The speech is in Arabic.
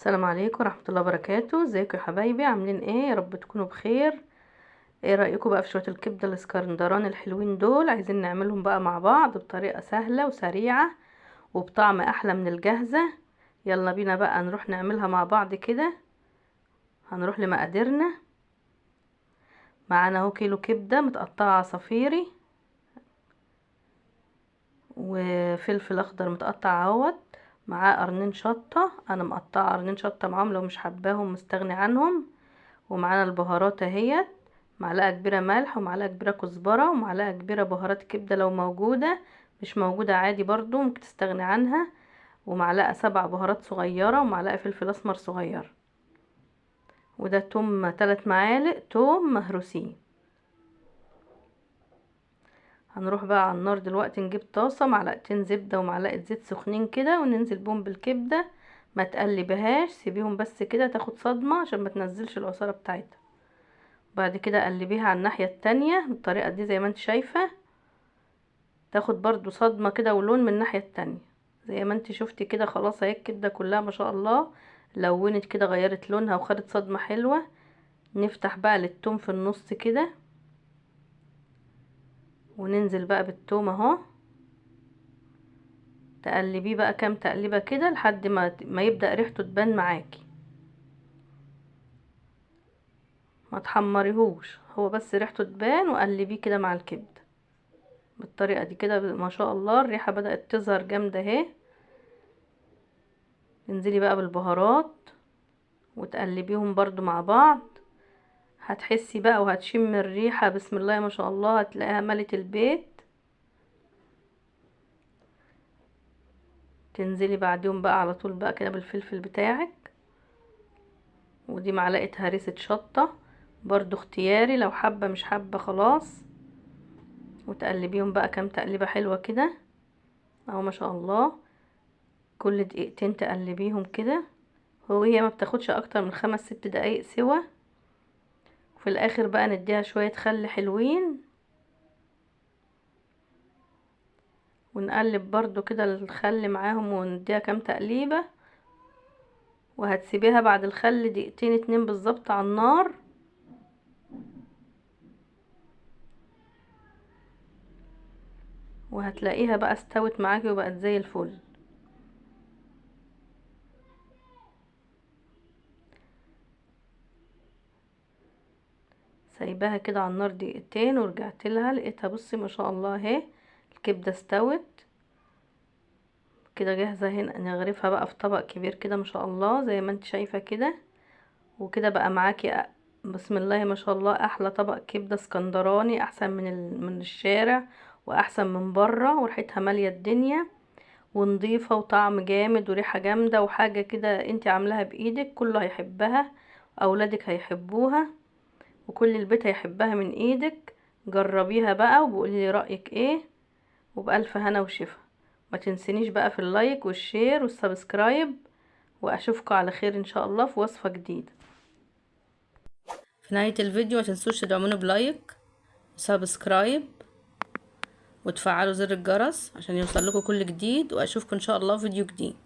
السلام عليكم ورحمة الله وبركاته. ازيكم يا حبايبي؟ عاملين ايه؟ يا رب تكونوا بخير. ايه رأيكم بقى في شوية الكبدة الاسكندراني الحلوين دول؟ عايزين نعملهم بقى مع بعض بطريقة سهلة وسريعة وبطعم احلى من الجاهزة. يلا بينا بقى نروح نعملها مع بعض كده. هنروح لمقاديرنا. معانا اهو كيلو كبدة متقطعة عصافيري، وفلفل اخضر متقطع اهوت، معاه قرنين شطة. انا مقطعه قرنين شطة معاهم، لو مش حباهم مستغني عنهم. ومعانا البهارات اهيت، معلقه كبيره ملح ومعلقه كبيره كزبره ومعلقه كبيره بهارات كبده لو موجوده، مش موجوده عادي برضو ممكن تستغني عنها. ومعلقه 7 بهارات صغيره ومعلقه فلفل اسمر صغير. وده توم 3 معالق توم مهروسين. هنروح بقى على النار دلوقتي، نجيب طاسه، معلقتين زبده ومعلقه زيت سخنين كده، وننزل بهم بالكبده. ما تقلبهاش، سيبيهم بس كده تاخد صدمه عشان ما تنزلش العصاره بتاعتها. بعد كده قلبيها على الناحية التانية بالطريقة دي زي ما انت شايفة، تاخد برضو صدمة كده ولون من الناحية التانية زي ما انت شفتي كده. خلاص اهي الكبدة كلها ما شاء الله لونت كده، غيرت لونها وخدت صدمة حلوة. نفتح بقى للتوم في النص كده، وننزل بقى بالتوم اهو. تقلبيه بقى كام تقليبة كده لحد ما يبدأ ريحته تبان معاكي. ما تحمريهوش، هو بس ريحته تبان، وقلبيه كده مع الكبدة بالطريقة دي كده. ما شاء الله الريحة بدأت تظهر جامدة اهي. تنزلي بقى بالبهارات وتقلبيهم برضو مع بعض. هتحسي بقى وهتشم الريحة، بسم الله ما شاء الله، هتلاقيها ملت البيت. تنزلي بعدهم بقى على طول بقى كده بالفلفل بتاعك، ودي معلقة هريسة شطة برضو اختياري، لو حابة مش حابة خلاص. وتقلبيهم بقى كام تقليبة حلوة كده اهو ما شاء الله. كل دقيقتين تقلبيهم كده، هي ما بتاخدش اكتر من 5-6 دقايق سوا. وفي الاخر بقى نديها شوية خل حلوين، ونقلب برضو كده الخل معاهم ونديها كام تقليبة. وهتسيبيها بعد الخل دقيقتين 2 بالظبط على النار. وهتلاقيها بقى استوت معاكي وبقت زي الفل. سايباها كده على النار دقيقتين ورجعت لها، لقيتها بصي ما شاء الله اهي الكبدة استوت كده جاهزة. هنا نغرفها بقى في طبق كبير كده ما شاء الله زي ما انت شايفة كده. وكده بقى معاكي بسم الله ما شاء الله احلى طبق كبدة اسكندراني، احسن من الشارع واحسن من بره، وريحتها مالية الدنيا ونضيفة وطعم جامد وريحة جامدة وحاجة كده انت عاملاها بايدك، كله هيحبها. اولادك هيحبوها وكل البيت هيحبها من ايدك. جربيها بقى وبقولي لي رأيك ايه، وبألف هنا وشفا. ما تنسينيش بقى في اللايك والشير والسبسكرايب، واشوفكم على خير ان شاء الله في وصفة جديدة. في نهاية الفيديو ما تنسوش تدعموني بلايك وسبسكرايب وتفعلوا زر الجرس عشان يوصل لكم كل جديد، واشوفكم ان شاء الله في فيديو جديد.